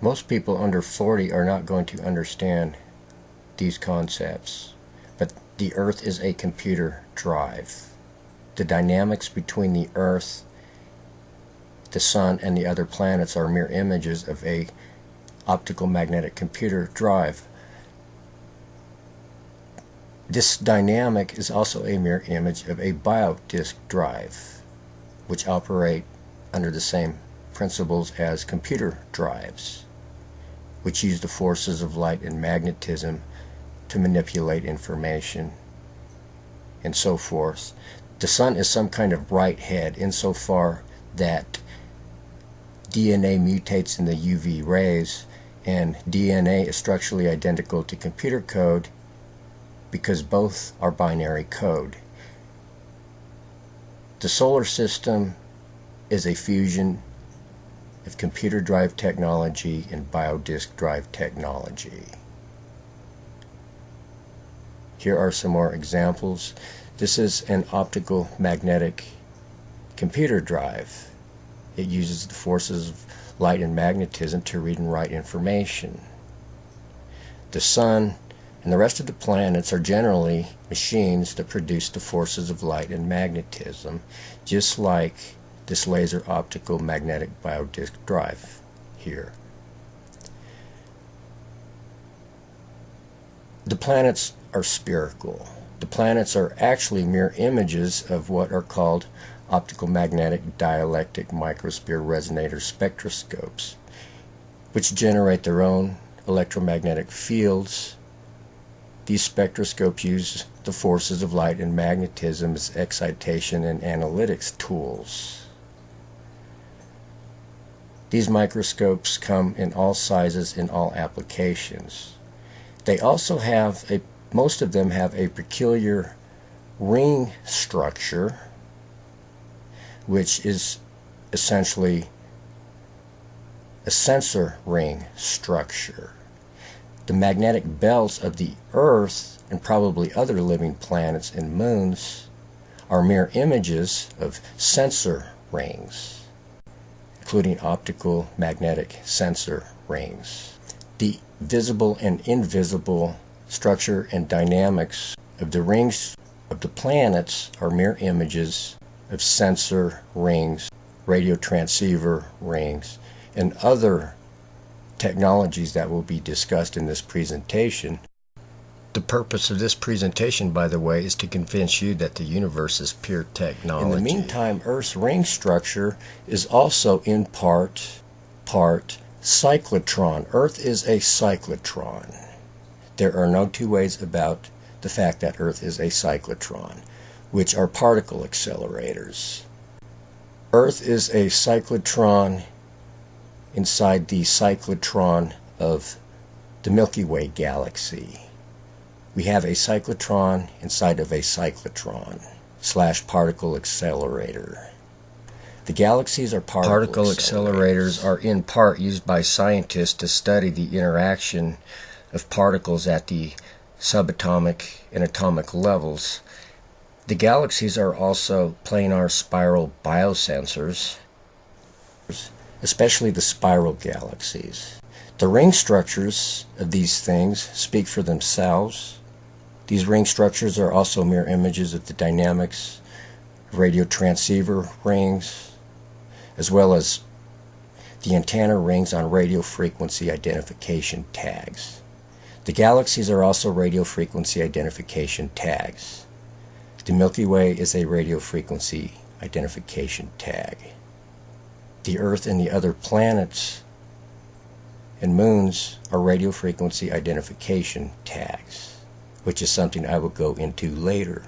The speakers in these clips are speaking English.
Most people under 40 are not going to understand these concepts, but the Earth is a computer drive. The dynamics between the Earth, the Sun, and the other planets are mere images of a optical magnetic computer drive. This dynamic is also a mirror image of a biodisk drive, which operate under the same principles as computer drives, which use the forces of light and magnetism to manipulate information and so forth. The Sun is some kind of bright head insofar that DNA mutates in the UV rays, and DNA is structurally identical to computer code because both are binary code. The solar system is a fusion of computer drive technology and biodisk drive technology. Here are some more examples. This is an optical magnetic computer drive. It uses the forces of light and magnetism to read and write information. The Sun and the rest of the planets are generally machines that produce the forces of light and magnetism, just like this laser optical magnetic biodisk drive here. The planets are spherical. The planets are actually mere images of what are called optical magnetic dielectric microsphere resonator spectroscopes, which generate their own electromagnetic fields. These spectroscopes use the forces of light and magnetism as excitation and analytics tools. These microscopes come in all sizes in all applications. They also have most of them have a peculiar ring structure, which is essentially a sensor ring structure. The magnetic belts of the Earth and probably other living planets and moons are mere images of sensor rings, including optical magnetic sensor rings. The visible and invisible structure and dynamics of the rings of the planets are mere images of sensor rings, radio transceiver rings, and other technologies that will be discussed in this presentation. The purpose of this presentation, by the way, is to convince you that the universe is pure technology. In the meantime, Earth's ring structure is also in part cyclotron. Earth is a cyclotron. There are no two ways about the fact that Earth is a cyclotron, which are particle accelerators. Earth is a cyclotron inside the cyclotron of the Milky Way galaxy. We have a cyclotron inside of a cyclotron / particle accelerator. The galaxies are particle accelerators are in part used by scientists to study the interaction of particles at the subatomic and atomic levels. The galaxies are also planar spiral biosensors, especially the spiral galaxies. The ring structures of these things speak for themselves. These ring structures are also mere images of the dynamics of radio transceiver rings, as well as the antenna rings on radio frequency identification tags. The galaxies are also radio frequency identification tags. The Milky Way is a radio frequency identification tag. The Earth and the other planets and moons are radio frequency identification tags, which is something I will go into later.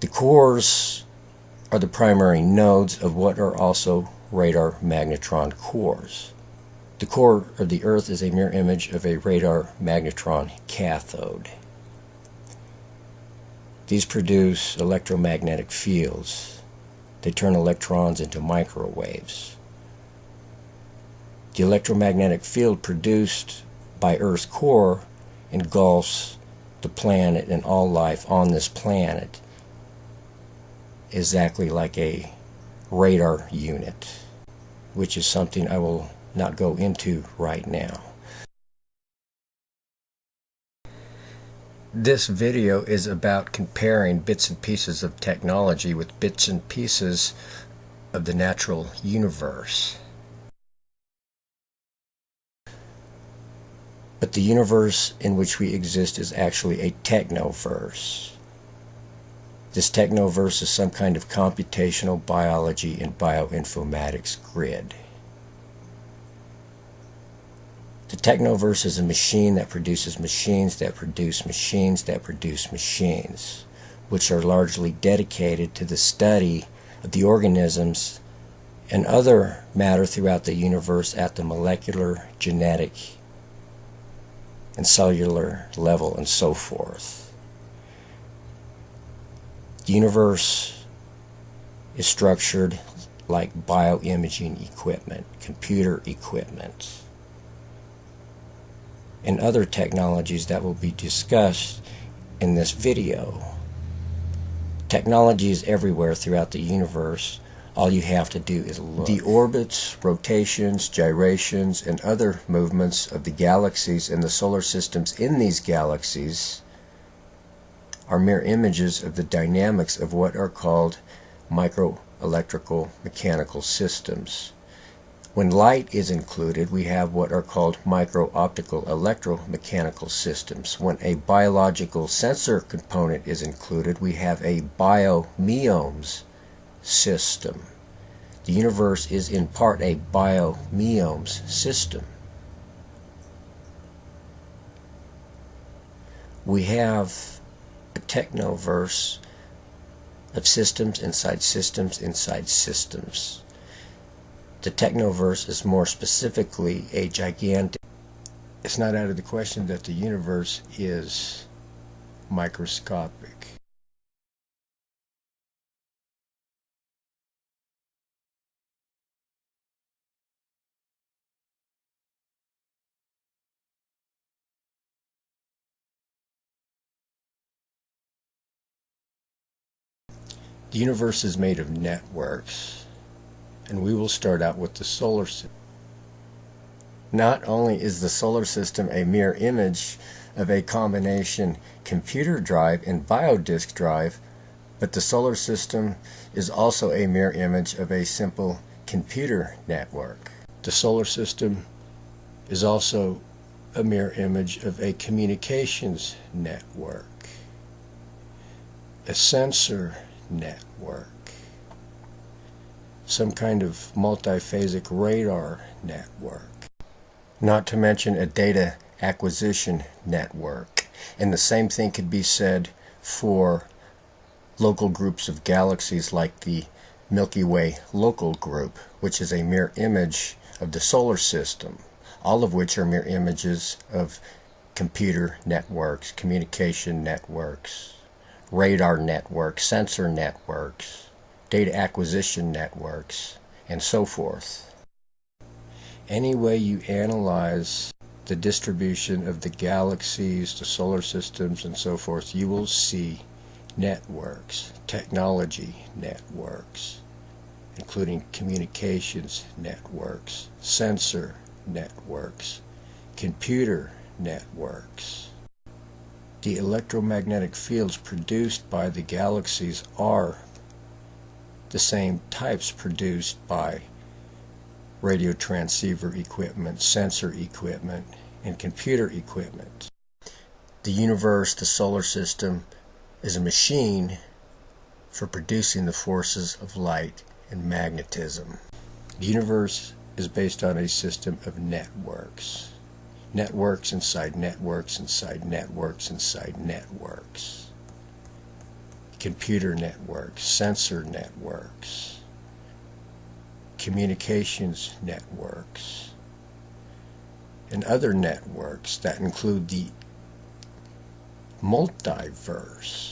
The cores are the primary nodes of what are also radar magnetron cores. The core of the Earth is a mirror image of a radar magnetron cathode. These produce electromagnetic fields. They turn electrons into microwaves. The electromagnetic field produced by Earth's core engulfs the planet and all life on this planet, exactly like a radar unit, which is something I will not go into right now. This video is about comparing bits and pieces of technology with bits and pieces of the natural universe. But the universe in which we exist is actually a technoverse. This technoverse is some kind of computational biology and bioinformatics grid. The technoverse is a machine that produces machines that produce machines that produce machines, which are largely dedicated to the study of the organisms and other matter throughout the universe at the molecular, genetic, and cellular level, and so forth. The universe is structured like bioimaging equipment, computer equipment, and other technologies that will be discussed in this video. Technology is everywhere throughout the universe. All you have to do is look. The orbits, rotations, gyrations, and other movements of the galaxies and the solar systems in these galaxies are mere images of the dynamics of what are called microelectrical mechanical systems. When light is included, we have what are called micro-optical electromechanical systems. When a biological sensor component is included, we have a bio-M.H.S system. The universe is in part a bio-M.H.S system. We have a technoverse of systems inside systems inside systems. The technoverse is more specifically a gigantic. It's not out of the question that the universe is microscopic. The universe is made of networks, and we will start out with the solar system. Not only is the solar system a mere image of a combination computer drive and biodisk drive, but the solar system is also a mere image of a simple computer network. The solar system is also a mere image of a communications network, a sensor network, some kind of multiphasic radar network, not to mention a data acquisition network. And the same thing could be said for local groups of galaxies like the Milky Way local group, which is a mere image of the solar system, all of which are mere images of computer networks, communication networks, radar networks, sensor networks, data acquisition networks, and so forth. Any way you analyze the distribution of the galaxies, the solar systems, and so forth, you will see networks, technology networks, including communications networks, sensor networks, computer networks. The electromagnetic fields produced by the galaxies are the same types produced by radio transceiver equipment, sensor equipment, and computer equipment. The universe, the solar system, is a machine for producing the forces of light and magnetism. The universe is based on a system of networks. Networks inside networks inside networks inside networks. Computer networks, sensor networks, communications networks, and other networks that include the multiverse.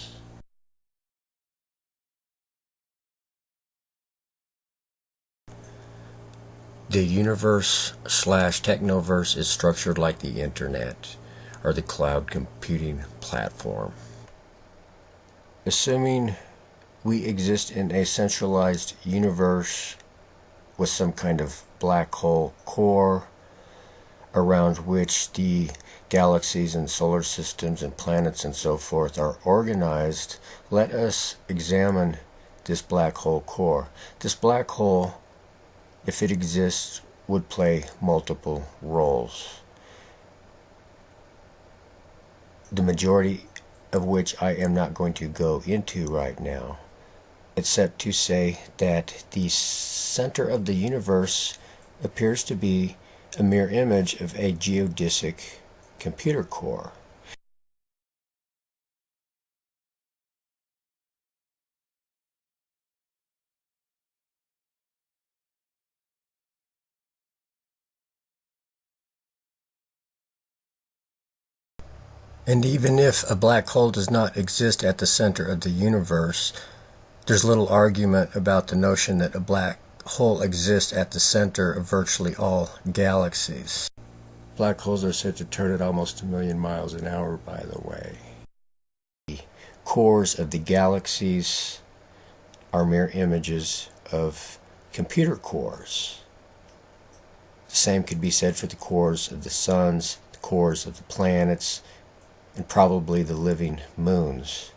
The universe/technoverse is structured like the internet or the cloud computing platform. Assuming we exist in a centralized universe with some kind of black hole core around which the galaxies and solar systems and planets and so forth are organized, let us examine this black hole core. This black hole, if it exists, would play multiple roles, the majority of which I am not going to go into right now, except to say that the center of the universe appears to be a mirror image of a geodesic computer core. And even if a black hole does not exist at the center of the universe, there's little argument about the notion that a black hole exists at the center of virtually all galaxies. Black holes are said to turn at almost 1 million miles an hour, by the way. The cores of the galaxies are mirror images of computer cores. The same could be said for the cores of the suns, the cores of the planets, and probably the living moons.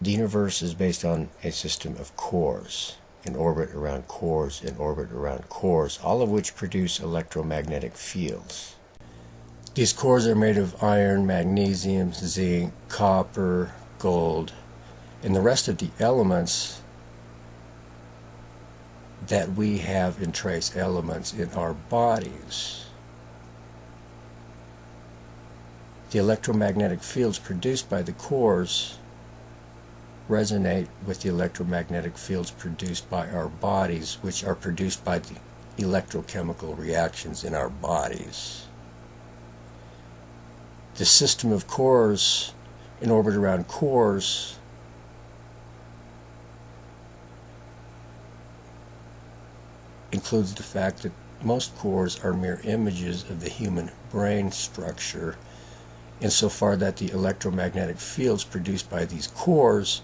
The universe is based on a system of cores, in orbit around cores, in orbit around cores, all of which produce electromagnetic fields. These cores are made of iron, magnesium, zinc, copper, gold, and the rest of the elements that we have in trace elements in our bodies. The electromagnetic fields produced by the cores resonate with the electromagnetic fields produced by our bodies, which are produced by the electrochemical reactions in our bodies. The system of cores in orbit around cores includes the fact that most cores are mirror images of the human brain structure, insofar that the electromagnetic fields produced by these cores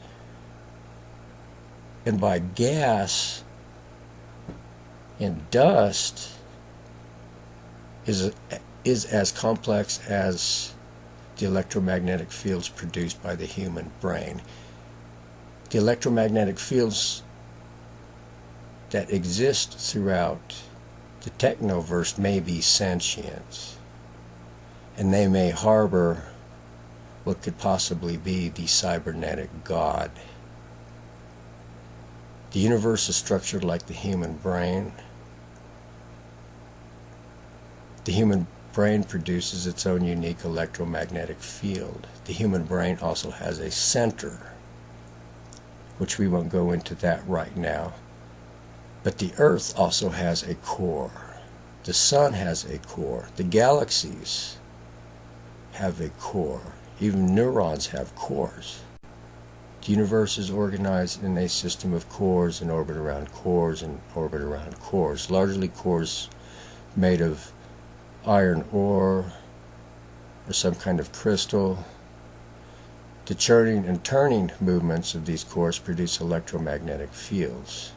and by gas and dust is as complex as the electromagnetic fields produced by the human brain. The electromagnetic fields that exist throughout the Technoverse may be sentient, and they may harbor what could possibly be the cybernetic god. The universe is structured like the human brain. The human brain produces its own unique electromagnetic field. The human brain also has a center, which we won't go into that right now. But the Earth also has a core. The Sun has a core. The galaxies have a core. Even neurons have cores. The universe is organized in a system of cores in orbit around cores in orbit around cores, largely cores made of iron ore or some kind of crystal. The churning and turning movements of these cores produce electromagnetic fields.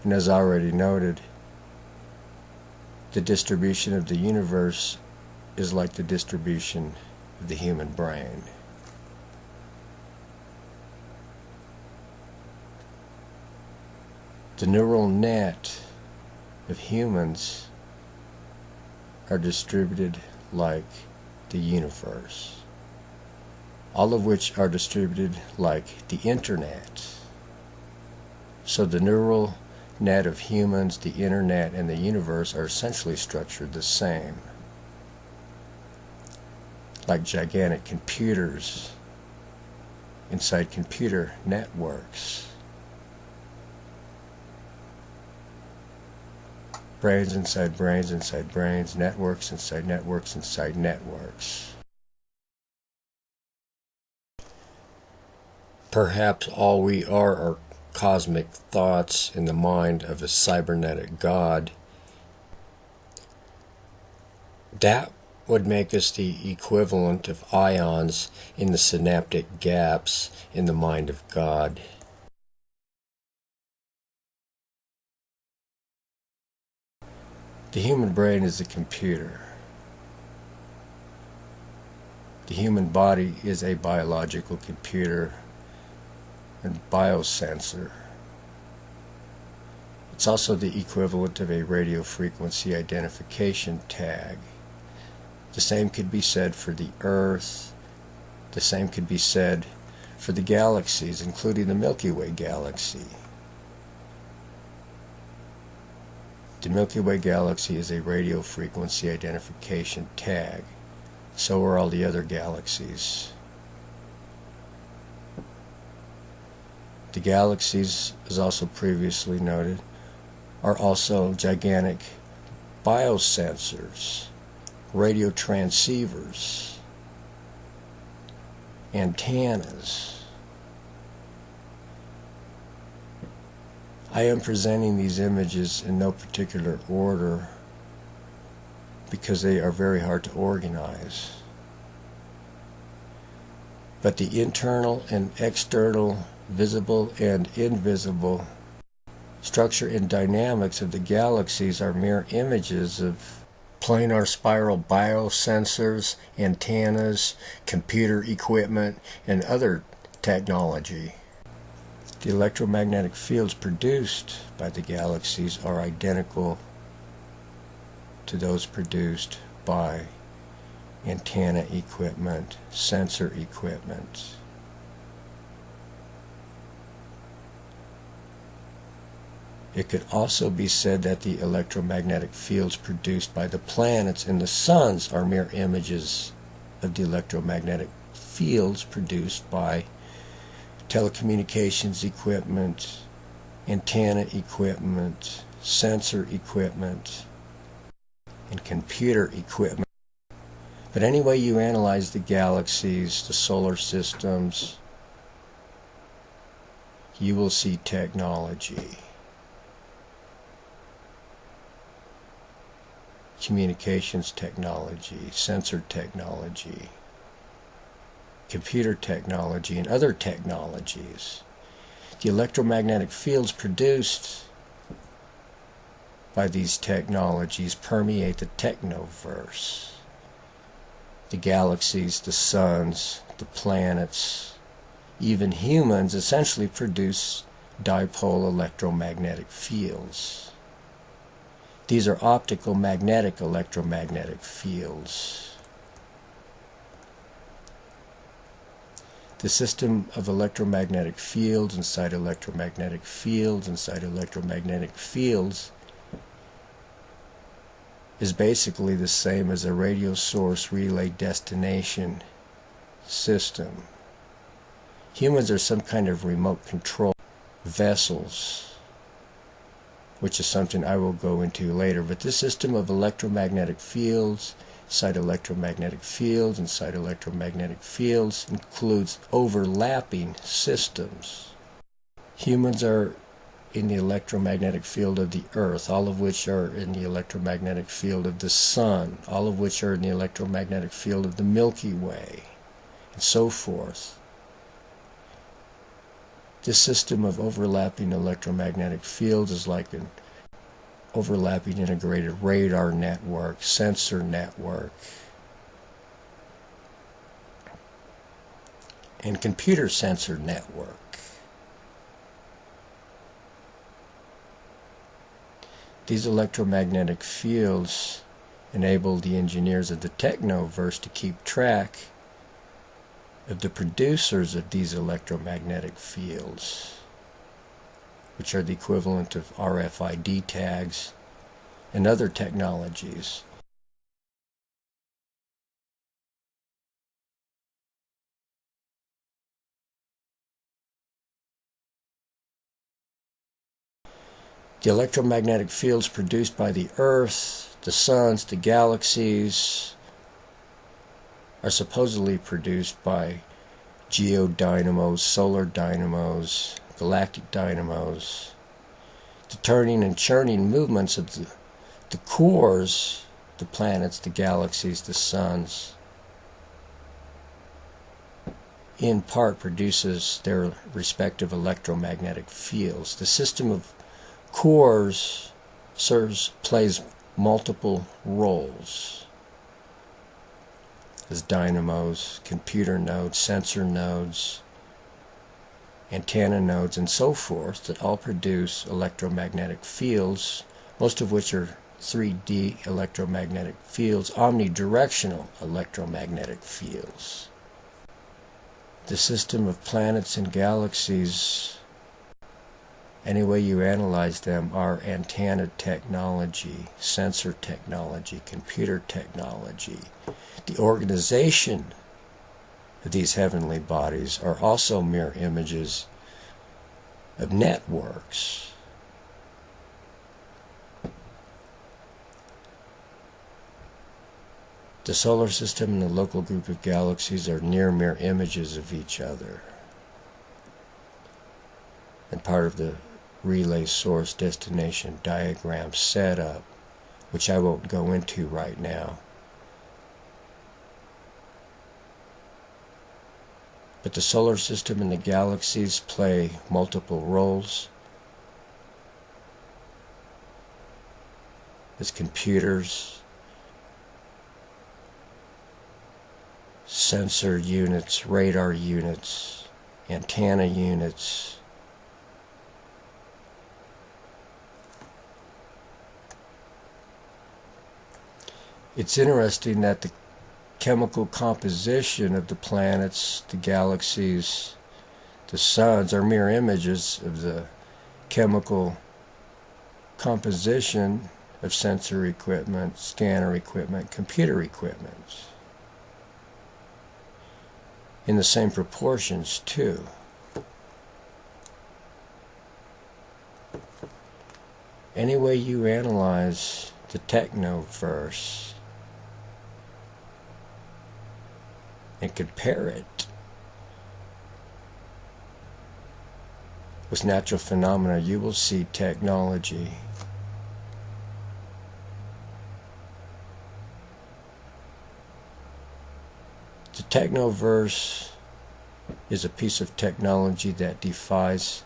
And as already noted, the distribution of the universe is like the distribution of the human brain. The neural net of humans are distributed like the universe, all of which are distributed like the internet. So the neural net of humans, the internet, and the universe are essentially structured the same, like gigantic computers inside computer networks. Brains inside brains inside brains, networks inside networks inside networks. Perhaps all we are cosmic thoughts in the mind of a cybernetic god. That would make us the equivalent of ions in the synaptic gaps in the mind of God. The human brain is a computer. The human body is a biological computer and biosensor. It's also the equivalent of a radio frequency identification tag. The same could be said for the Earth. The same could be said for the galaxies, including the Milky Way galaxy. The Milky Way galaxy is a radio frequency identification tag. So are all the other galaxies. The galaxies, as also previously noted, are also gigantic biosensors, radio transceivers, antennas. I am presenting these images in no particular order because they are very hard to organize. But the internal and external, visible and invisible structure and dynamics of the galaxies are mere images of planar spiral biosensors, antennas, computer equipment, and other technology. The electromagnetic fields produced by the galaxies are identical to those produced by antenna equipment, sensor equipment. It could also be said that the electromagnetic fields produced by the planets and the suns are mere images of the electromagnetic fields produced by telecommunications equipment, antenna equipment, sensor equipment, and computer equipment. But any way you analyze the galaxies, the solar systems, you will see technology. Communications technology, sensor technology, computer technology, and other technologies. The electromagnetic fields produced by these technologies permeate the Technoverse. The galaxies, the suns, the planets, even humans essentially produce dipole electromagnetic fields. These are optical magnetic electromagnetic fields. The system of electromagnetic fields inside electromagnetic fields inside electromagnetic fields is basically the same as a radio source relay destination system. Humans are some kind of remote control vessels, which is something I will go into later. But this system of electromagnetic fields inside electromagnetic fields inside electromagnetic fields includes overlapping systems. Humans are in the electromagnetic field of the Earth, all of which are in the electromagnetic field of the Sun, all of which are in the electromagnetic field of the Milky Way, and so forth. This system of overlapping electromagnetic fields is like an overlapping integrated radar network, sensor network, and computer sensor network. These electromagnetic fields enable the engineers of the Technoverse to keep track of the producers of these electromagnetic fields, which are the equivalent of RFID tags and other technologies. The electromagnetic fields produced by the Earth, the suns, the galaxies are supposedly produced by geodynamos, solar dynamos, galactic dynamos. The turning and churning movements of the cores, the planets, the galaxies, the suns, in part produces their respective electromagnetic fields. The system of cores plays multiple roles as dynamos, computer nodes, sensor nodes, antenna nodes, and so forth, that all produce electromagnetic fields, most of which are 3D electromagnetic fields, omnidirectional electromagnetic fields. The system of planets and galaxies, any way you analyze them, are antenna technology, sensor technology, computer technology. The organization of these heavenly bodies are also mirror images of networks. The solar system and the local group of galaxies are near mirror images of each other, and part of the relay source destination diagram setup, which I won't go into right now. But the solar system and the galaxies play multiple roles as computers, sensor units, radar units, antenna units. It's interesting that the chemical composition of the planets, the galaxies, the suns are mirror images of the chemical composition of sensor equipment, scanner equipment, computer equipment. In the same proportions, too. Any way you analyze the Technoverse and compare it with natural phenomena, you will see technology. The Technoverse is a piece of technology that defies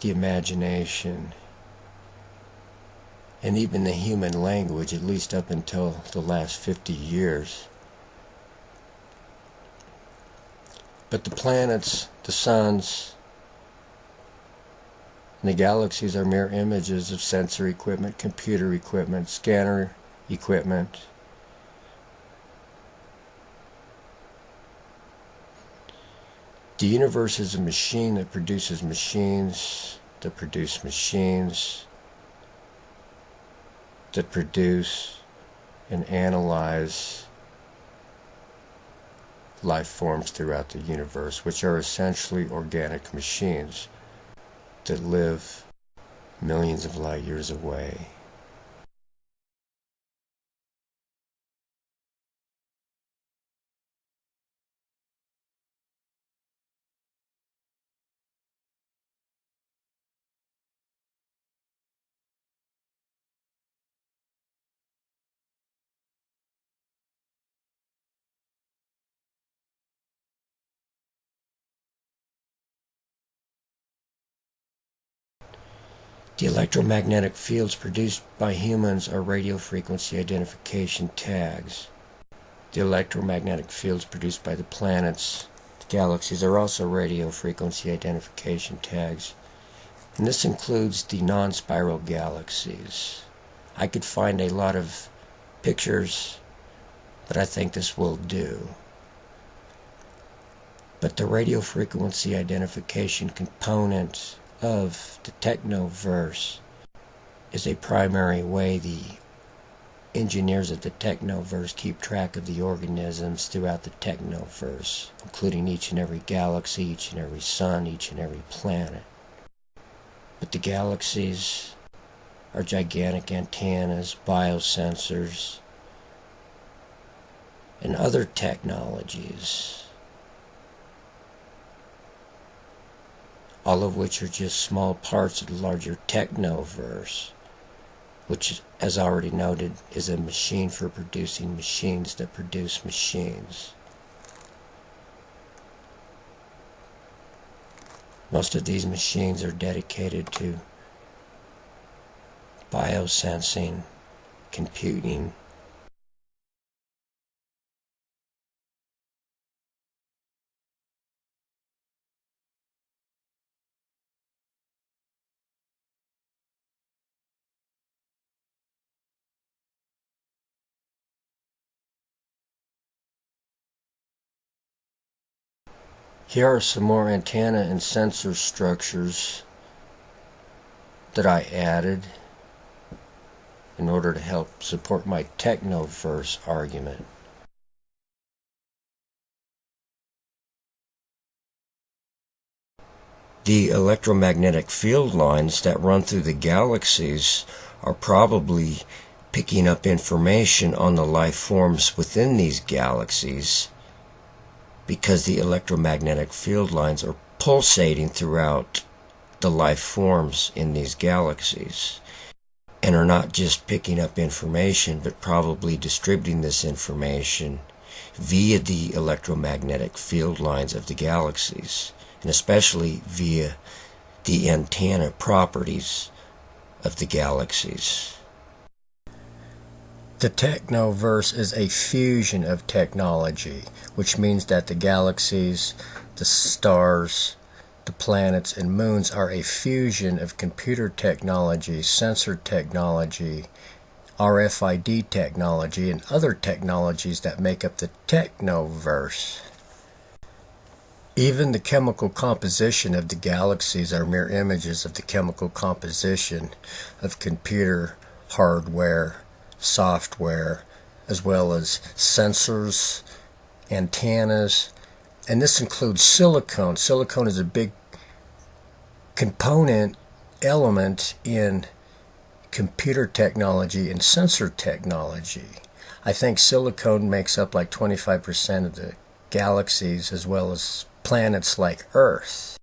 the imagination and even the human language, at least up until the last 50 years. But the planets, the suns, and the galaxies are mere images of sensor equipment, computer equipment, scanner equipment. The universe is a machine that produces machines, that produce machines, that produce and analyze life forms throughout the universe, which are essentially organic machines that live millions of light years away. The electromagnetic fields produced by humans are radio frequency identification tags. The electromagnetic fields produced by the planets, the galaxies, are also radio frequency identification tags. And this includes the non-spiral galaxies. I could find a lot of pictures, but I think this will do. But the radio frequency identification component of the Technoverse is a primary way the engineers of the Technoverse keep track of the organisms throughout the Technoverse, including each and every galaxy, each and every sun, each and every planet. But the galaxies are gigantic antennas, biosensors, and other technologies, all of which are just small parts of the larger Technoverse, which, as already noted, is a machine for producing machines that produce machines. Most of these machines are dedicated to biosensing, computing. Here are some more antenna and sensor structures that I added in order to help support my Technoverse argument. The electromagnetic field lines that run through the galaxies are probably picking up information on the life forms within these galaxies, because the electromagnetic field lines are pulsating throughout the life forms in these galaxies, and are not just picking up information, but probably distributing this information via the electromagnetic field lines of the galaxies, and especially via the antenna properties of the galaxies. The Technoverse is a fusion of technology, which means that the galaxies, the stars, the planets, and moons are a fusion of computer technology, sensor technology, RFID technology, and other technologies that make up the Technoverse. Even the chemical composition of the galaxies are mere images of the chemical composition of computer hardware, software, as well as sensors, antennas, and this includes silicone. Silicone is a big component element in computer technology and sensor technology. I think silicone makes up like 25% of the galaxies, as well as planets like Earth.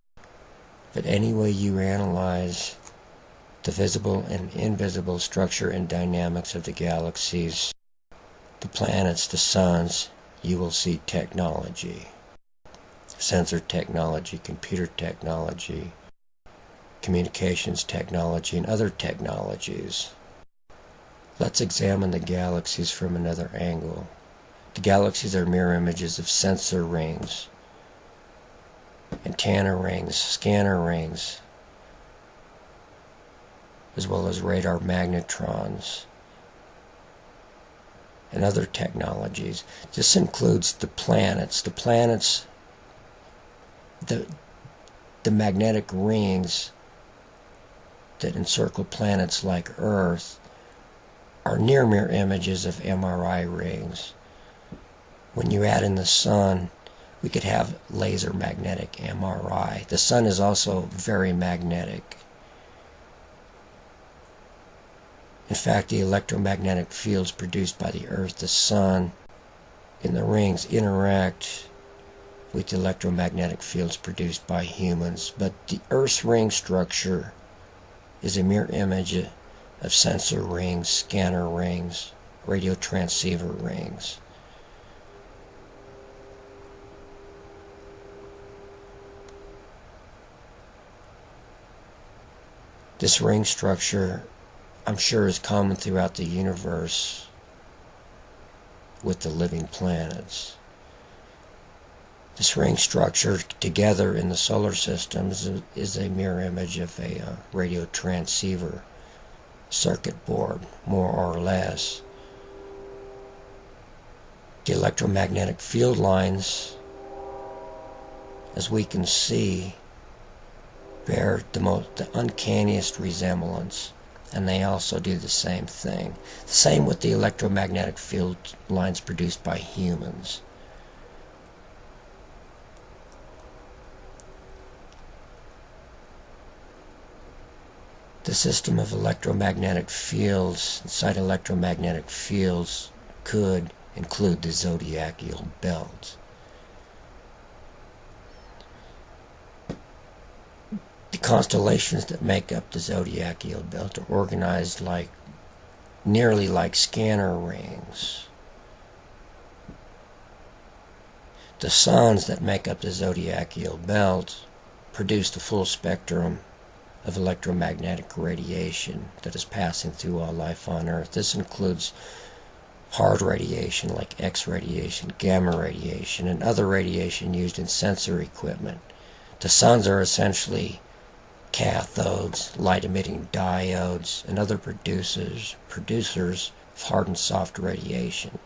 But any way you analyze the visible and invisible structure and dynamics of the galaxies, the planets, the suns, you will see technology. Sensor technology, computer technology, communications technology, and other technologies. Let's examine the galaxies from another angle. The galaxies are mirror images of sensor rings, antenna rings, scanner rings, as well as radar magnetrons and other technologies. This includes the planets. The magnetic rings that encircle planets like Earth are near mirror images of MRI rings. When you add in the sun, we could have laser magnetic MRI. The sun is also very magnetic. In fact, the electromagnetic fields produced by the Earth, the sun, and the rings interact with the electromagnetic fields produced by humans. But the Earth's ring structure is a mirror image of sensor rings, scanner rings, radio transceiver rings. This ring structure, I'm sure, is common throughout the universe with the living planets. This ring structure together in the solar system is a mirror image of a radio transceiver circuit board, more or less. The electromagnetic field lines, as we can see, bear the uncanniest resemblance, and they also do the same thing. Same with the electromagnetic field lines produced by humans. The system of electromagnetic fields inside electromagnetic fields could include the zodiacal belt. The constellations that make up the zodiacal belt are organized nearly like scanner rings. The suns that make up the zodiacal belt produce the full spectrum of electromagnetic radiation that is passing through all life on Earth. This includes hard radiation like X radiation, gamma radiation, and other radiation used in sensor equipment. The suns are essentially cathodes, light-emitting diodes, and other producers of hard and soft radiation.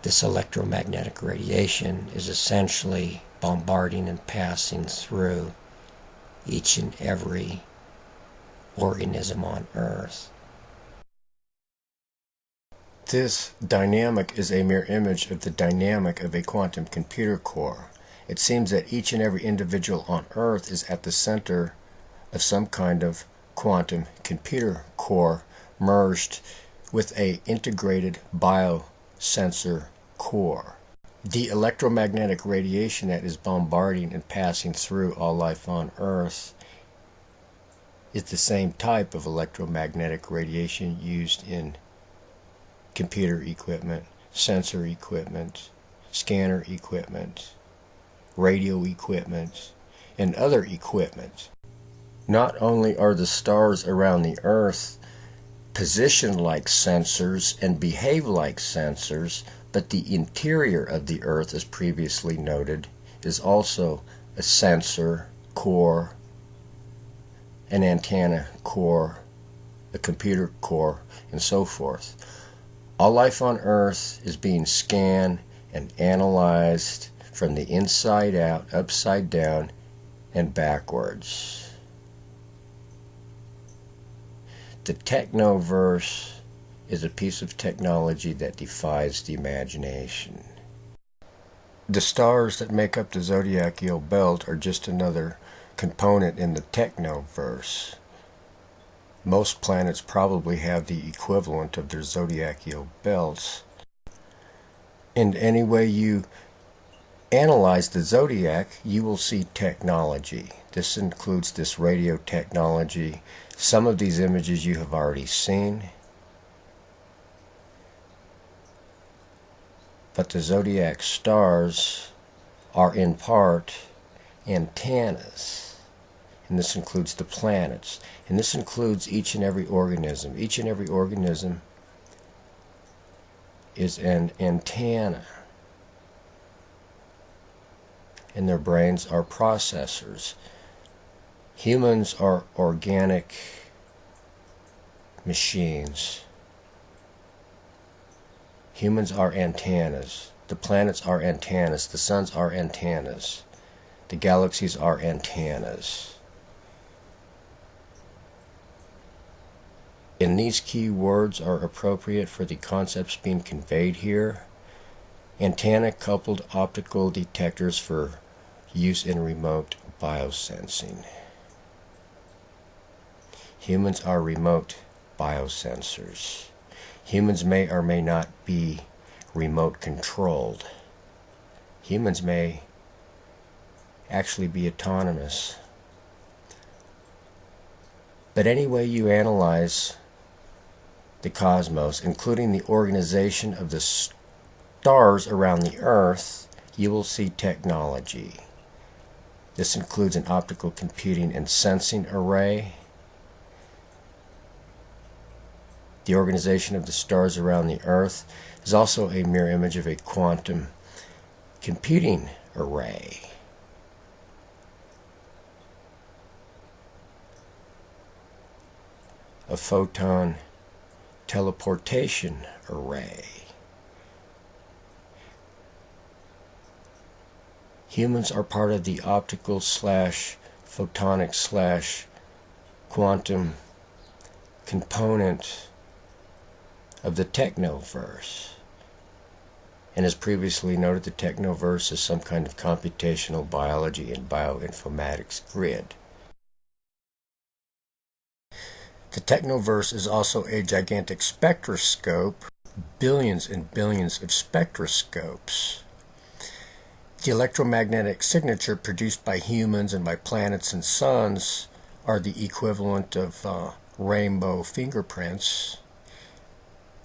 This electromagnetic radiation is essentially bombarding and passing through each and every organism on Earth. This dynamic is a mirror image of the dynamic of a quantum computer core. It seems that each and every individual on Earth is at the center of some kind of quantum computer core merged with an integrated biosensor core. The electromagnetic radiation that is bombarding and passing through all life on Earth is the same type of electromagnetic radiation used in computer equipment, sensor equipment, scanner equipment, radio equipment, and other equipment. Not only are the stars around the Earth positioned like sensors and behave like sensors, but the interior of the Earth, as previously noted, is also a sensor core, an antenna core, a computer core, and so forth. All life on Earth is being scanned and analyzed from the inside out, upside down, and backwards. The Technoverse is a piece of technology that defies the imagination. The stars that make up the zodiacal belt are just another component in the Technoverse. Most planets probably have the equivalent of their zodiacal belts. And any way you analyze the zodiac, you will see technology. This includes this radio technology. Some of these images you have already seen. But the zodiac stars are in part antennas. And this includes the planets. And this includes each and every organism. Each and every organism is an antenna. And their brains are processors. Humans are organic machines. Humans are antennas. The planets are antennas. The suns are antennas. The galaxies are antennas. And these key words are appropriate for the concepts being conveyed here. Antenna-coupled optical detectors for use in remote biosensing. Humans are remote biosensors. Humans may or may not be remote controlled. Humans may actually be autonomous. But any way you analyze the cosmos, including the organization of the stars around the Earth, you will see technology. This includes an optical computing and sensing array. The organization of the stars around the Earth is also a mirror image of a quantum computing array. A photon teleportation array. Humans are part of the optical / photonic / quantum component of the Technoverse. And as previously noted, the Technoverse is some kind of computational biology and bioinformatics grid. The Technoverse is also a gigantic spectroscope, billions and billions of spectroscopes. The electromagnetic signature produced by humans and by planets and suns are the equivalent of rainbow fingerprints.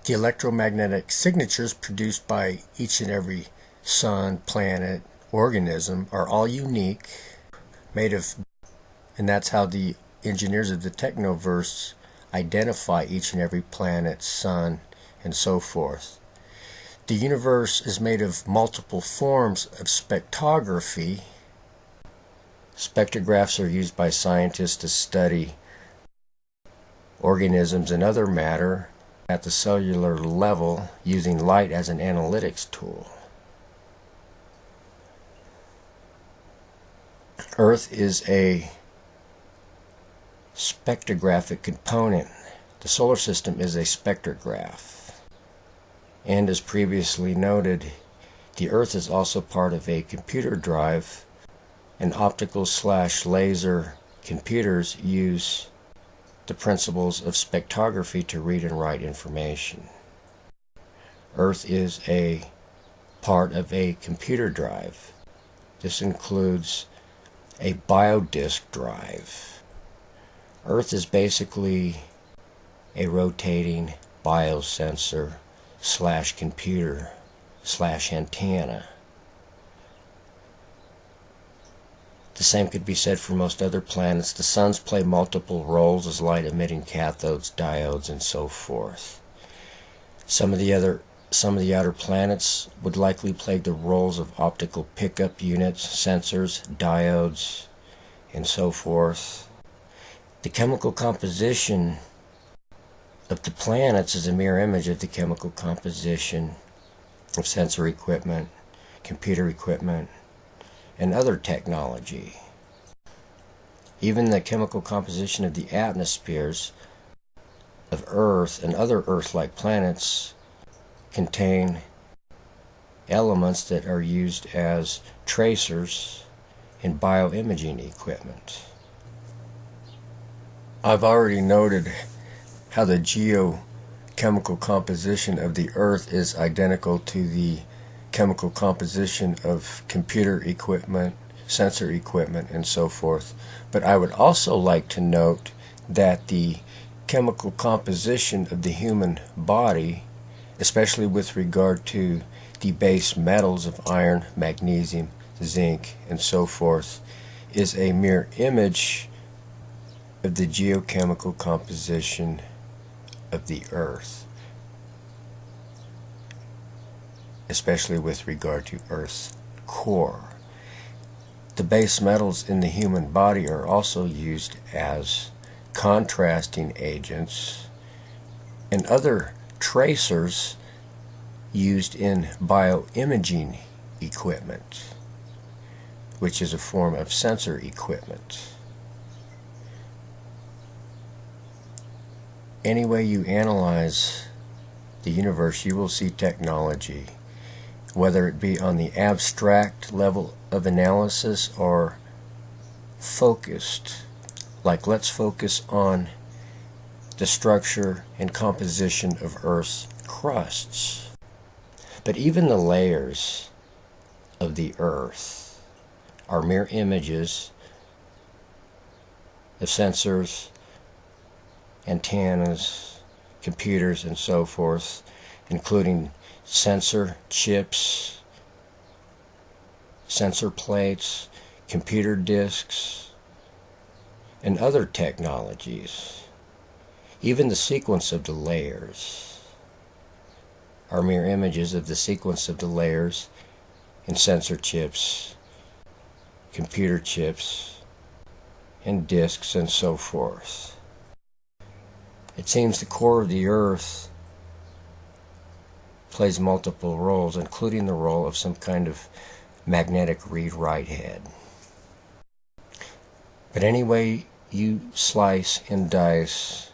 The electromagnetic signatures produced by each and every sun, planet, organism are all unique. made of, and that's how the engineers of the Technoverse identify each and every planet, sun, and so forth. The universe is made of multiple forms of spectrography. Spectrographs are used by scientists to study organisms and other matter at the cellular level using light as an analytics tool. Earth is a spectrographic component. The solar system is a spectrograph. And as previously noted, the Earth is also part of a computer drive, and optical/laser computers use the principles of spectrography to read and write information. Earth is a part of a computer drive. This includes a biodisk drive. Earth is basically a rotating biosensor/computer/antenna. The same could be said for most other planets. The suns play multiple roles as light-emitting cathodes, diodes, and so forth. Some of the outer planets would likely play the roles of optical pickup units, sensors, diodes, and so forth. The chemical composition of the planets is a mirror image of the chemical composition of sensor equipment, computer equipment, and other technology. Even the chemical composition of the atmospheres of Earth and other Earth-like planets contain elements that are used as tracers in bioimaging equipment. I've already noted how the geochemical composition of the Earth is identical to the chemical composition of computer equipment, sensor equipment, and so forth. But I would also like to note that the chemical composition of the human body, especially with regard to the base metals of iron, magnesium, zinc, and so forth, is a mirror image of the geochemical composition of the Earth, especially with regard to Earth's core. The base metals in the human body are also used as contrasting agents and other tracers used in bioimaging equipment, which is a form of sensor equipment. Any way you analyze the universe, you will see technology, whether it be on the abstract level of analysis or focused. Like, let's focus on the structure and composition of Earth's crusts. But even the layers of the Earth are mirror images of sensors, antennas, computers, and so forth, including sensor chips, sensor plates, computer disks, and other technologies. Even the sequence of the layers are mirror images of the sequence of the layers in sensor chips, computer chips, and disks, and so forth. It seems the core of the Earth plays multiple roles, including the role of some kind of magnetic read-write head. But any way you slice and dice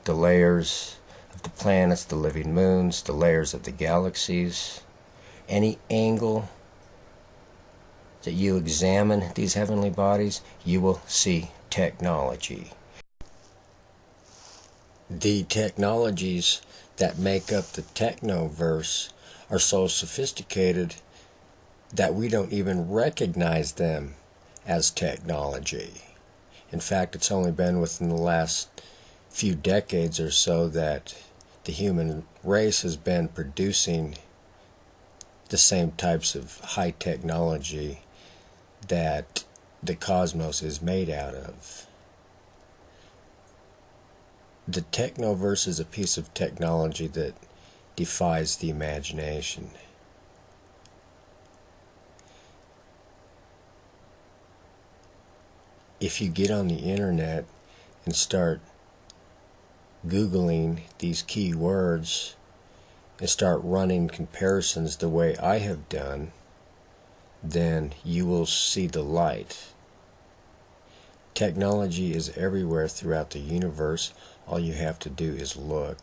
the layers of the planets, the living moons, the layers of the galaxies, any angle that you examine these heavenly bodies, you will see technology. The technologies that make up the Technoverse are so sophisticated that we don't even recognize them as technology. In fact, it's only been within the last few decades or so that the human race has been producing the same types of high technology that the cosmos is made out of. The Technoverse is a piece of technology that defies the imagination. If you get on the internet and start Googling these key words and start running comparisons the way I have done, then you will see the light. Technology is everywhere throughout the universe. All you have to do is look.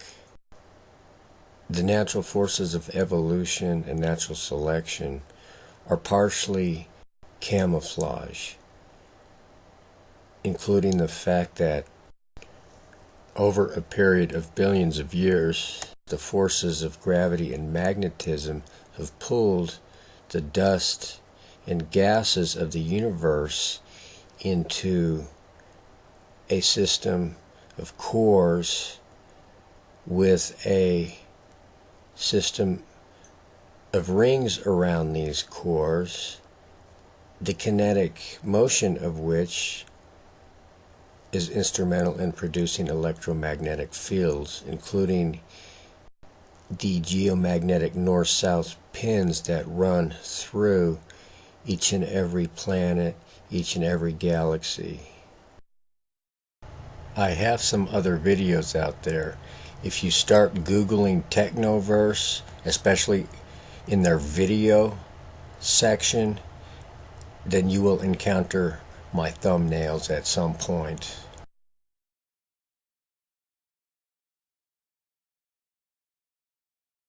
The natural forces of evolution and natural selection are partially camouflage, including the fact that over a period of billions of years, the forces of gravity and magnetism have pulled the dust and gases of the universe into a system of cores with a system of rings around these cores, the kinetic motion of which is instrumental in producing electromagnetic fields, including the geomagnetic north-south pins that run through each and every planet, each and every galaxy. I have some other videos out there. If you start Googling Technoverse, especially in their video section, then you will encounter my thumbnails at some point.